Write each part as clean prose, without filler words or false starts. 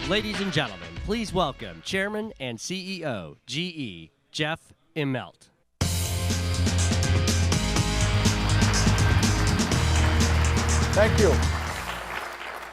Ladies and gentlemen, please welcome Chairman and CEO, GE, Jeff Immelt. Thank you.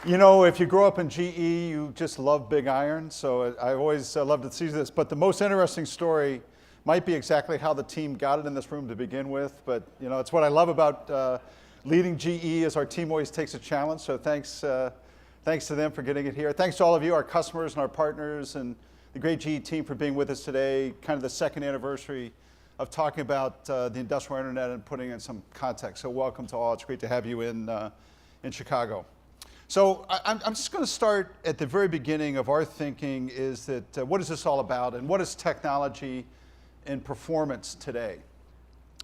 You know, if you grow up in GE, you just love big iron, so I always love to see this. But the most interesting story might be exactly how the team got it in this room to begin with. But, you know, it's what I love about leading GE is our team always takes a challenge. So thanks to them for getting it here. Thanks to all of you, our customers and our partners, and the great GE team for being with us today. Kind of the second anniversary of talking about the industrial internet and putting in some context. So welcome to all. It's great to have you in Chicago. So I'm just going to start at the very beginning of our thinking is that what is this all about and what is technology and performance today?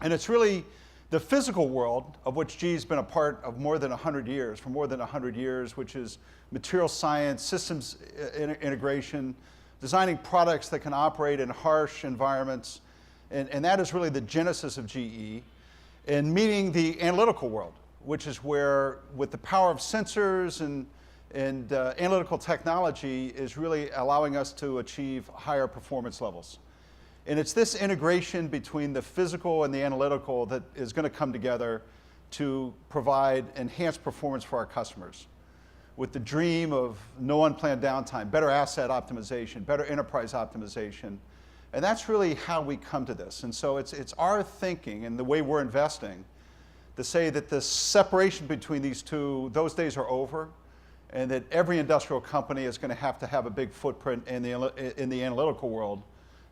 And it's really the physical world of which GE's been a part of for more than 100 years, which is material science, systems integration, designing products that can operate in harsh environments. And that is really the genesis of GE. And meeting the analytical world, which is where, with the power of sensors and analytical technology, is really allowing us to achieve higher performance levels. And it's this integration between the physical and the analytical that is going to come together to provide enhanced performance for our customers, with the dream of no unplanned downtime, better asset optimization, better enterprise optimization. And that's really how we come to this. And so it's our thinking and the way we're investing to say that the separation between these two, those days are over, and that every industrial company is going to have a big footprint in the analytical world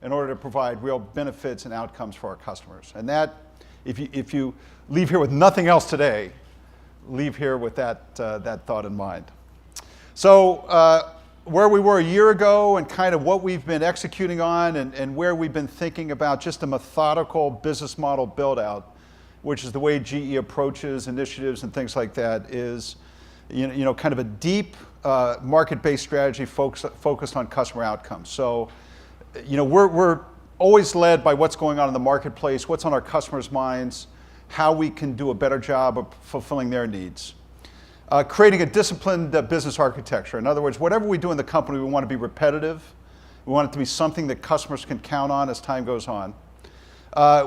in order to provide real benefits and outcomes for our customers. And that, if you leave here with nothing else today, leave here with that thought in mind. So where we were a year ago and kind of what we've been executing on and where we've been thinking about just a methodical business model build out, which is the way GE approaches initiatives and things like that, is kind of a deep market-based strategy focused on customer outcomes. So, we're always led by what's going on in the marketplace, what's on our customers' minds, how we can do a better job of fulfilling their needs. Creating a disciplined business architecture. In other words, whatever we do in the company, we want to be repetitive. We want it to be something that customers can count on as time goes on.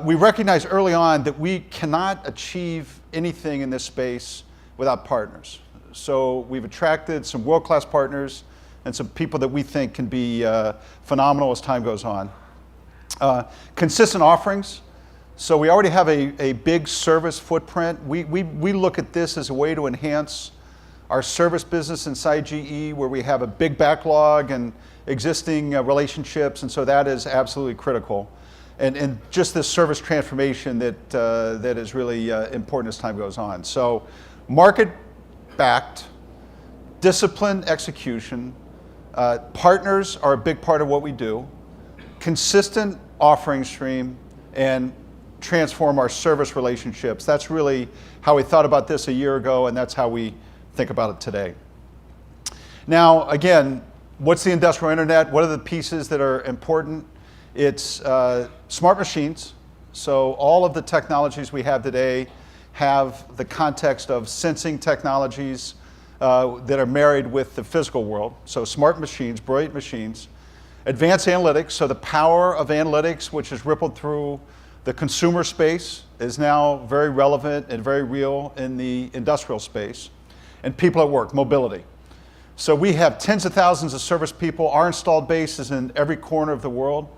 We recognized early on that we cannot achieve anything in this space without partners. So we've attracted some world-class partners and some people that we think can be phenomenal as time goes on. Consistent offerings. So we already have a big service footprint. We look at this as a way to enhance our service business inside GE, where we have a big backlog and existing relationships, and so that is absolutely critical. And just this service transformation that is really important as time goes on. So market-backed, disciplined execution, partners are a big part of what we do, consistent offering stream, and transform our service relationships. That's really how we thought about this a year ago, and that's how we think about it today. Now, again, what's the industrial internet? What are the pieces that are important? It's smart machines. So all of the technologies we have today have the context of sensing technologies that are married with the physical world. So smart machines, brilliant machines. Advanced analytics, so the power of analytics, which has rippled through the consumer space, is now very relevant and very real in the industrial space. And people at work, mobility. So we have tens of thousands of service people. Our installed base is in every corner of the world.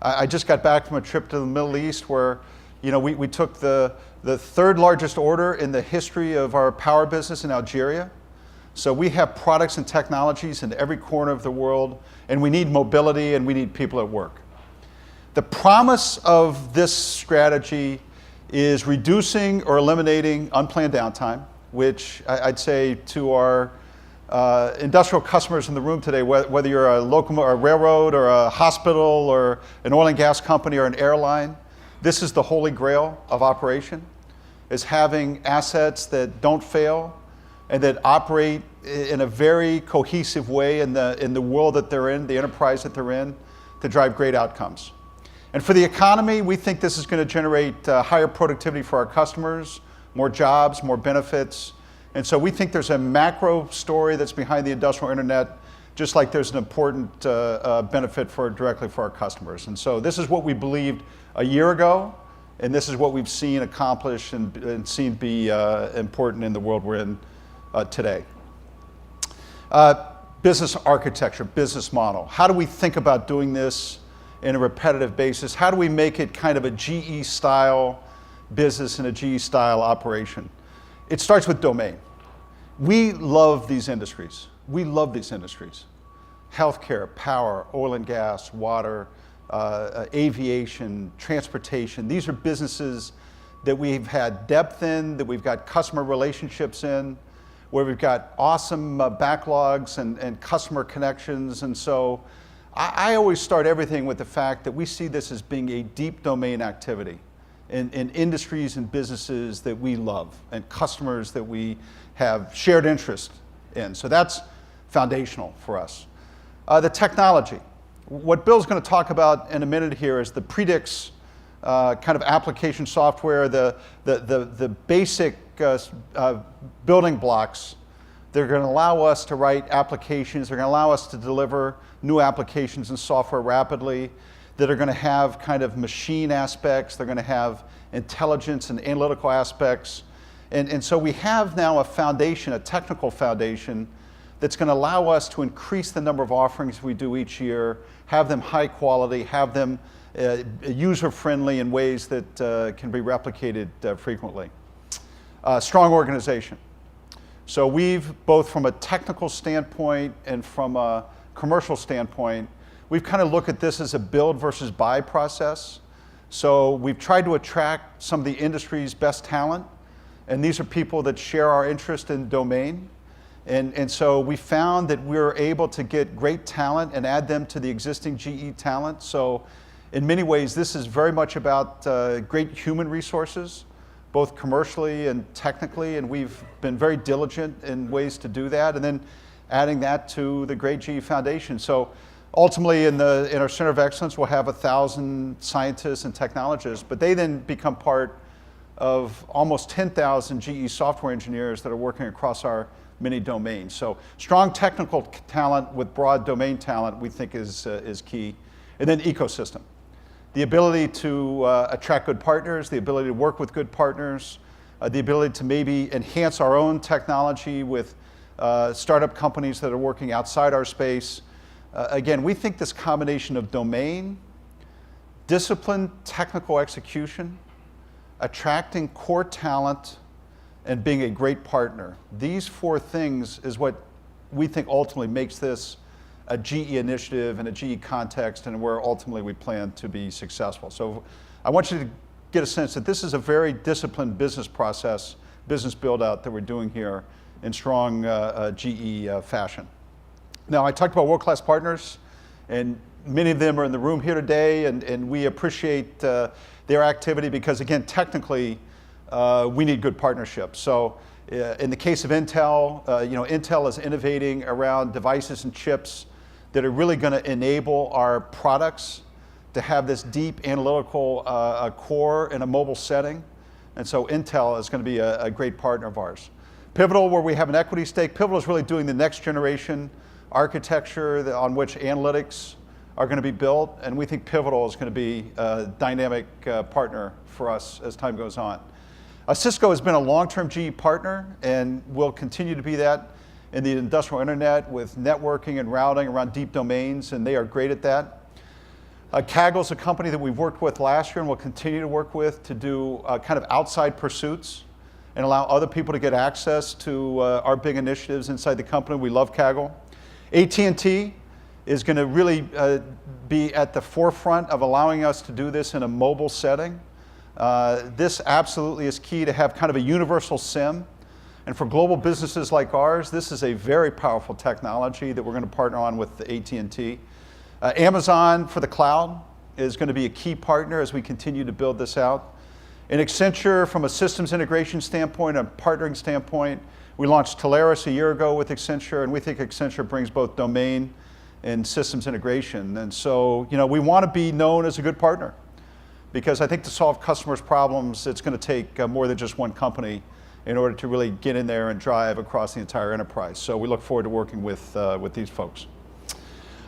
I just got back from a trip to the Middle East where we took the third largest order in the history of our power business in Algeria. So we have products and technologies in every corner of the world, and we need mobility and we need people at work. The promise of this strategy is reducing or eliminating unplanned downtime, which I'd say to our industrial customers in the room today, whether you're a locomotive or a railroad or a hospital or an oil and gas company or an airline, this is the holy grail of operation, is having assets that don't fail and that operate in a very cohesive way in the world that they're in, the enterprise that they're in, to drive great outcomes. And for the economy, we think this is going to generate higher productivity for our customers, more jobs, more benefits. And so we think there's a macro story that's behind the industrial internet just like there's an important benefit directly for our customers. And so this is what we believed a year ago, and this is what we've seen accomplished and seen be important in the world we're in today. Business architecture, business model. How do we think about doing this in a repetitive basis? How do we make it kind of a GE-style business and a GE-style operation? It starts with domain. We love these industries. We love these industries. Healthcare, power, oil and gas, water, aviation, transportation. These are businesses that we've had depth in, that we've got customer relationships in, where we've got awesome backlogs and customer connections. And so I always start everything with the fact that we see this as being a deep domain activity in industries and businesses that we love and customers that we have shared interest in. So that's foundational for us. The technology. What Bill's going to talk about in a minute here is the Predix kind of application software, the basic building blocks. They're going to allow us to write applications. They're going to allow us to deliver new applications and software rapidly that are going to have kind of machine aspects. They're going to have intelligence and analytical aspects. And so we have now a foundation, a technical foundation, that's going to allow us to increase the number of offerings we do each year, have them high quality, have them user-friendly in ways that can be replicated frequently. Strong organization. So we've, both from a technical standpoint and from a commercial standpoint, we've kind of looked at this as a build versus buy process. So we've tried to attract some of the industry's best talent, and these are people that share our interest in domain. And so we found that we're able to get great talent and add them to the existing GE talent. So in many ways, this is very much about great human resources, both commercially and technically, and we've been very diligent in ways to do that, and then adding that to the great GE Foundation. So ultimately, in our Center of Excellence, we'll have 1,000 scientists and technologists, but they then become part of almost 10,000 GE software engineers that are working across our many domains. So strong technical talent with broad domain talent we think is key. And then ecosystem. The ability to attract good partners, the ability to work with good partners, the ability to maybe enhance our own technology with startup companies that are working outside our space. Again, we think this combination of domain, disciplined technical execution, attracting core talent, and being a great partner. These four things is what we think ultimately makes this a GE initiative and a GE context, and where ultimately we plan to be successful. So I want you to get a sense that this is a very disciplined business process, business build-out that we're doing here in strong GE fashion. Now, I talked about world-class partners, and many of them are in the room here today, and we appreciate their activity because, again, technically, we need good partnerships. So in the case of Intel, Intel is innovating around devices and chips that are really going to enable our products to have this deep analytical core in a mobile setting. And so Intel is going to be a great partner of ours. Pivotal, where we have an equity stake, Pivotal is really doing the next generation architecture on which analytics are going to be built. And we think Pivotal is going to be a dynamic partner for us as time goes on. Cisco has been a long-term GE partner and will continue to be that in the industrial internet with networking and routing around deep domains, and they are great at that. Kaggle is a company that we've worked with last year and will continue to work with to do kind of outside pursuits and allow other people to get access to our big initiatives inside the company. We love Kaggle. AT&T is going to really be at the forefront of allowing us to do this in a mobile setting. This absolutely is key to have kind of a universal SIM. And for global businesses like ours, this is a very powerful technology that we're going to partner on with AT&T. Amazon for the cloud is going to be a key partner as we continue to build this out. And Accenture, from a systems integration standpoint, a partnering standpoint, we launched Teleris a year ago with Accenture, and we think Accenture brings both domain and systems integration. And so, we want to be known as a good partner, because I think to solve customers' problems, it's going to take more than just one company in order to really get in there and drive across the entire enterprise. So we look forward to working with these folks.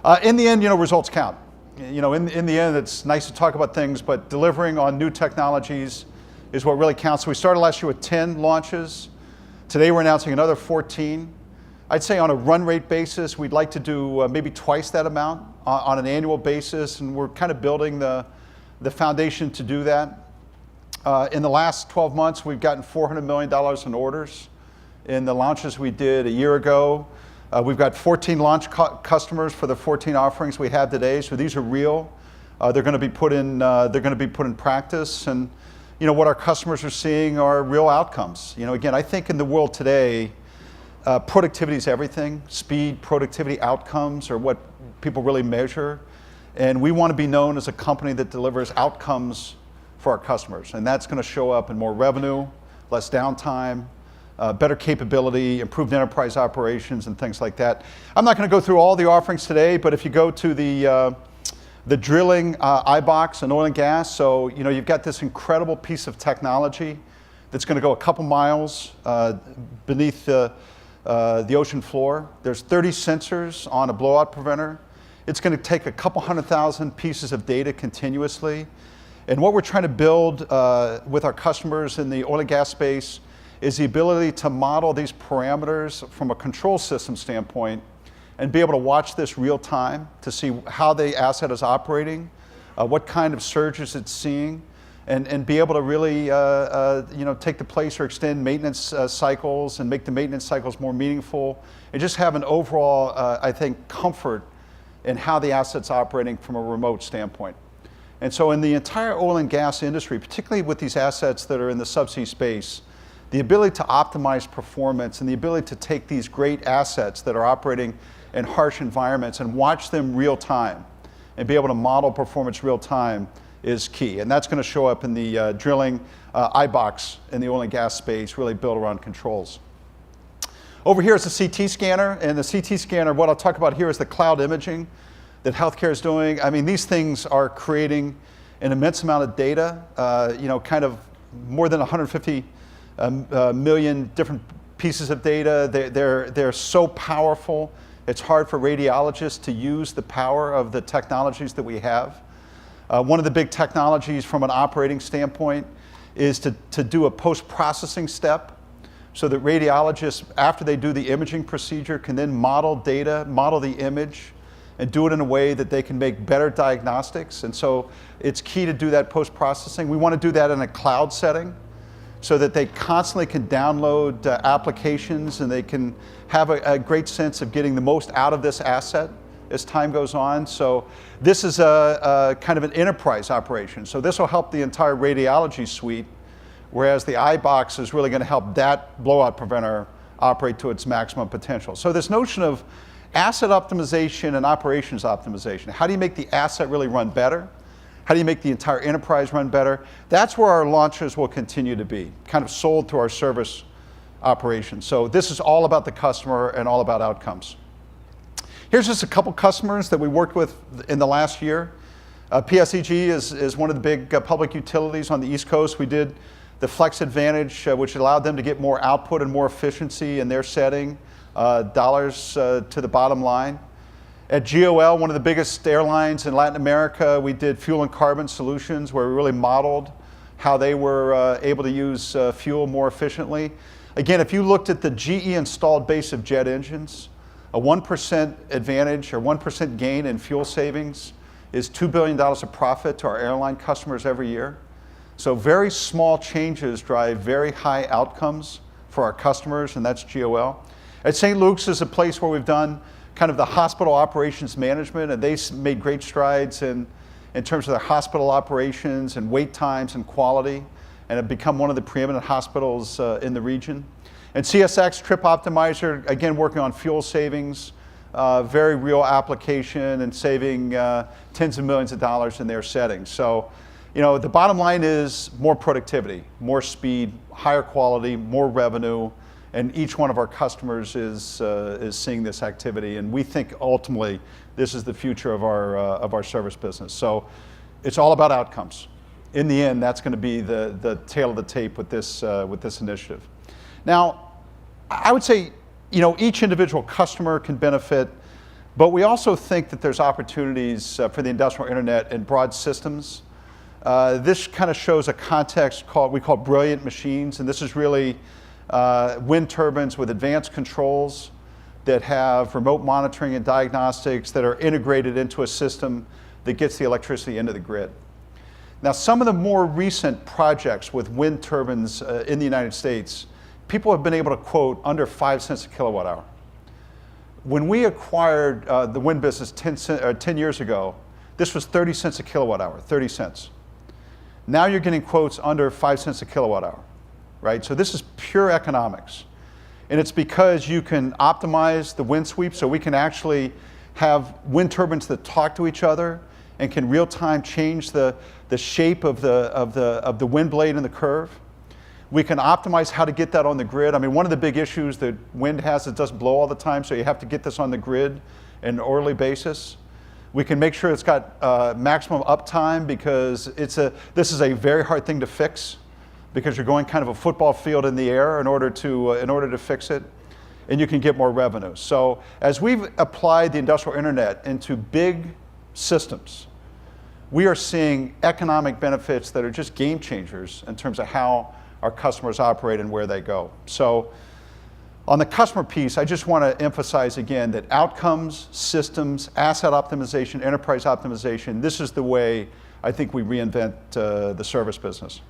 In the end, results count. In the end, it's nice to talk about things, but delivering on new technologies is what really counts. So we started last year with 10 launches. Today we're announcing another 14. I'd say on a run rate basis, we'd like to do maybe twice that amount on an annual basis, and we're kind of building the foundation to do that. In the last 12 months, we've gotten $400 million in orders in the launches we did a year ago. We've got 14 launch customers for the 14 offerings we have today, so these are real. They're going to be put in practice, and what our customers are seeing are real outcomes. Again, I think in the world today, productivity is everything. Speed, productivity, outcomes are what people really measure. And we want to be known as a company that delivers outcomes for our customers. And that's going to show up in more revenue, less downtime, better capability, improved enterprise operations, and things like that. I'm not going to go through all the offerings today, but if you go to the drilling iBox in oil and gas, so you've got this incredible piece of technology that's going to go a couple miles beneath the ocean floor. There's 30 sensors on a blowout preventer. It's going to take a couple 100,000 pieces of data continuously. And what we're trying to build with our customers in the oil and gas space is the ability to model these parameters from a control system standpoint and be able to watch this real time to see how the asset is operating, what kind of surges it's seeing, and be able to really take the place or extend maintenance cycles and make the maintenance cycles more meaningful, and just have an overall, I think, comfort in how the asset's operating from a remote standpoint. And so in the entire oil and gas industry, particularly with these assets that are in the subsea space, the ability to optimize performance and the ability to take these great assets that are operating in harsh environments and watch them real time and be able to model performance real time is key. And that's going to show up in the drilling iBox in the oil and gas space, really built around controls. Over here is the CT scanner, and the CT scanner, what I'll talk about here is the cloud imaging that healthcare is doing. I mean, these things are creating an immense amount of data, kind of more than 150 million different pieces of data. They're so powerful. It's hard for radiologists to use the power of the technologies that we have. One of the big technologies from an operating standpoint is to do a post-processing step so that radiologists, after they do the imaging procedure, can then model data, model the image, and do it in a way that they can make better diagnostics. And so it's key to do that post-processing. We want to do that in a cloud setting so that they constantly can download applications and they can have a great sense of getting the most out of this asset as time goes on. So this is a kind of an enterprise operation. So this will help the entire radiology suite, whereas the iBox is really going to help that blowout preventer operate to its maximum potential. So this notion of asset optimization and operations optimization, how do you make the asset really run better? How do you make the entire enterprise run better? That's where our launches will continue to be, kind of sold through our service operations. So this is all about the customer and all about outcomes. Here's just a couple customers that we worked with in the last year. PSEG is one of the big public utilities on the East Coast. We did the Flex Advantage, which allowed them to get more output and more efficiency in their setting, dollars to the bottom line. At GOL, one of the biggest airlines in Latin America, we did fuel and carbon solutions where we really modeled how they were able to use fuel more efficiently. Again, if you looked at the GE installed base of jet engines, a 1% advantage or 1% gain in fuel savings is $2 billion of profit to our airline customers every year. So very small changes drive very high outcomes for our customers, and that's GOL. At St. Luke's is a place where we've done kind of the hospital operations management, and they made great strides in terms of their hospital operations and wait times and quality, and have become one of the preeminent hospitals in the region. And CSX Trip Optimizer, again, working on fuel savings, very real application and saving tens of millions of dollars in their settings. So, the bottom line is more productivity, more speed, higher quality, more revenue, and each one of our customers is seeing this activity. And we think ultimately this is the future of our service business. So it's all about outcomes. In the end, that's going to be the tail of the tape with this initiative. Now, I would say, each individual customer can benefit, But we also think that there's opportunities for the industrial internet in broad systems. This kind of shows a context we call brilliant machines, and this is really wind turbines with advanced controls that have remote monitoring and diagnostics that are integrated into a system that gets the electricity into the grid. Now, some of the more recent projects with wind turbines in the United States, people have been able to quote under 5 cents a kilowatt hour. When we acquired the wind business 10 years ago, this was 30 cents a kilowatt hour, 30 cents. Now you're getting quotes under 5 cents a kilowatt hour, right? So this is pure economics. And it's because you can optimize the wind sweep, so we can actually have wind turbines that talk to each other and can real-time change the shape of the wind blade in the curve. We can optimize how to get that on the grid. I mean, one of the big issues that wind has, it doesn't blow all the time, so you have to get this on the grid on an orderly basis. We can make sure it's got maximum uptime because this is a very hard thing to fix because you're going kind of a football field in the air in order to fix it, and you can get more revenue. So as we've applied the industrial internet into big systems, we are seeing economic benefits that are just game changers in terms of how our customers operate and where they go. So on the customer piece, I just want to emphasize again that outcomes, systems, asset optimization, enterprise optimization, this is the way I think we reinvent the service business.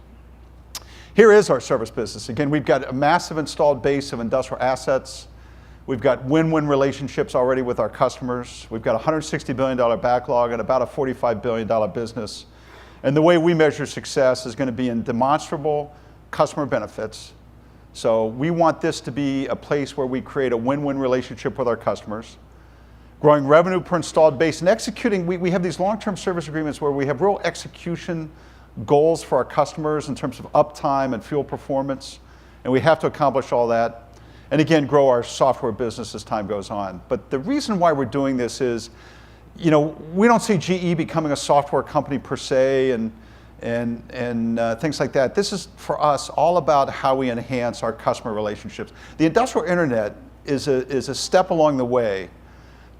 Here is our service business. Again, we've got a massive installed base of industrial assets. We've got win-win relationships already with our customers. We've got a $160 billion backlog and about a $45 billion business. And the way we measure success is going to be in demonstrable customer benefits. So we want this to be a place where we create a win-win relationship with our customers. Growing revenue per installed base and executing, we have these long-term service agreements where we have real execution goals for our customers in terms of uptime and fuel performance. And we have to accomplish all that. And again, grow our software business as time goes on. But the reason why we're doing this is, we don't see GE becoming a software company per se and things like that. This is, for us, all about how we enhance our customer relationships. The industrial internet is a step along the way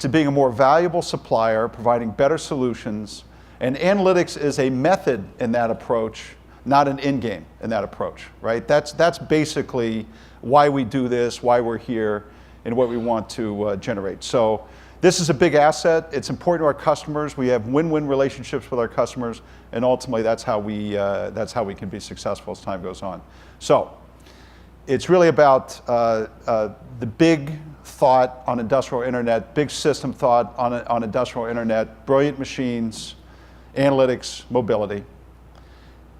to being a more valuable supplier, providing better solutions, and analytics is a method in that approach, not an end game in that approach, right? That's basically why we do this, why we're here, and what we want to generate. So this is a big asset. It's important to our customers. We have win-win relationships with our customers, and ultimately that's how we can be successful as time goes on. So it's really about the big thought on industrial internet, big system thought on industrial internet, brilliant machines, analytics, mobility.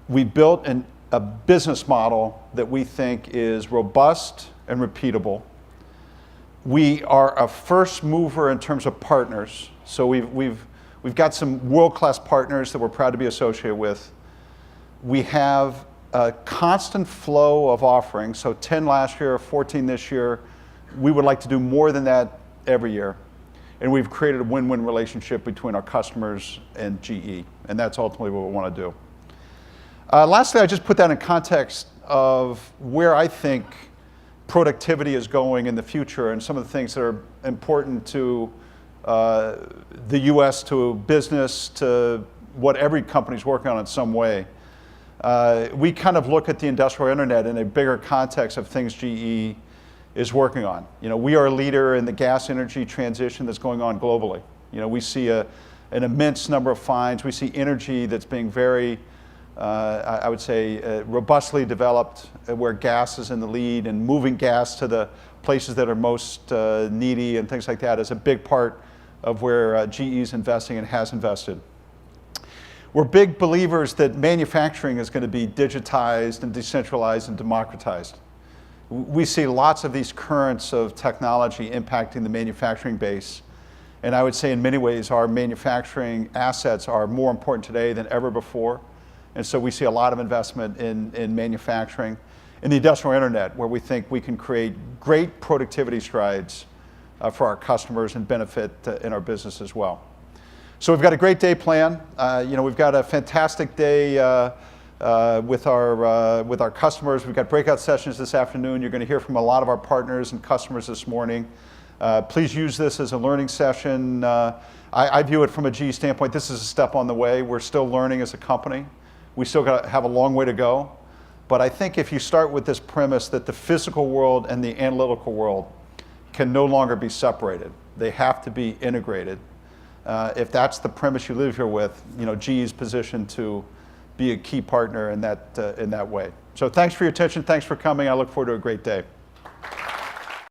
We built a business model that we think is robust and repeatable. We are a first mover in terms of partners. So we've got some world-class partners that we're proud to be associated with. We have a constant flow of offerings. So 10 last year, 14 this year. We would like to do more than that every year. And we've created a win-win relationship between our customers and GE. And that's ultimately what we want to do. Lastly, I just put that in context of where I think productivity is going in the future and some of the things that are important to the US, to business, to what every company's working on in some way. We kind of look at the industrial internet in a bigger context of things GE is working on. We are a leader in the gas energy transition that's going on globally. We see an immense number of finds. We see energy that's being very I would say, robustly developed where gas is in the lead, and moving gas to the places that are most needy and things like that is a big part of where GE is investing and has invested. We're big believers that manufacturing is going to be digitized and decentralized and democratized. We see lots of these currents of technology impacting the manufacturing base. And I would say in many ways our manufacturing assets are more important today than ever before. And so we see a lot of investment in manufacturing. In the industrial internet, where we think we can create great productivity strides for our customers and benefit in our business as well. So we've got a great day planned. We've got a fantastic day with our customers. We've got breakout sessions this afternoon. You're going to hear from a lot of our partners and customers this morning. Please use this as a learning session. I view it from a GE standpoint. This is a step on the way. We're still learning as a company. We still have a long way to go. But I think if you start with this premise that the physical world and the analytical world can no longer be separated, they have to be integrated. If that's the premise you live here with, GE is positioned to be a key partner in that way. So thanks for your attention. Thanks for coming. I look forward to a great day.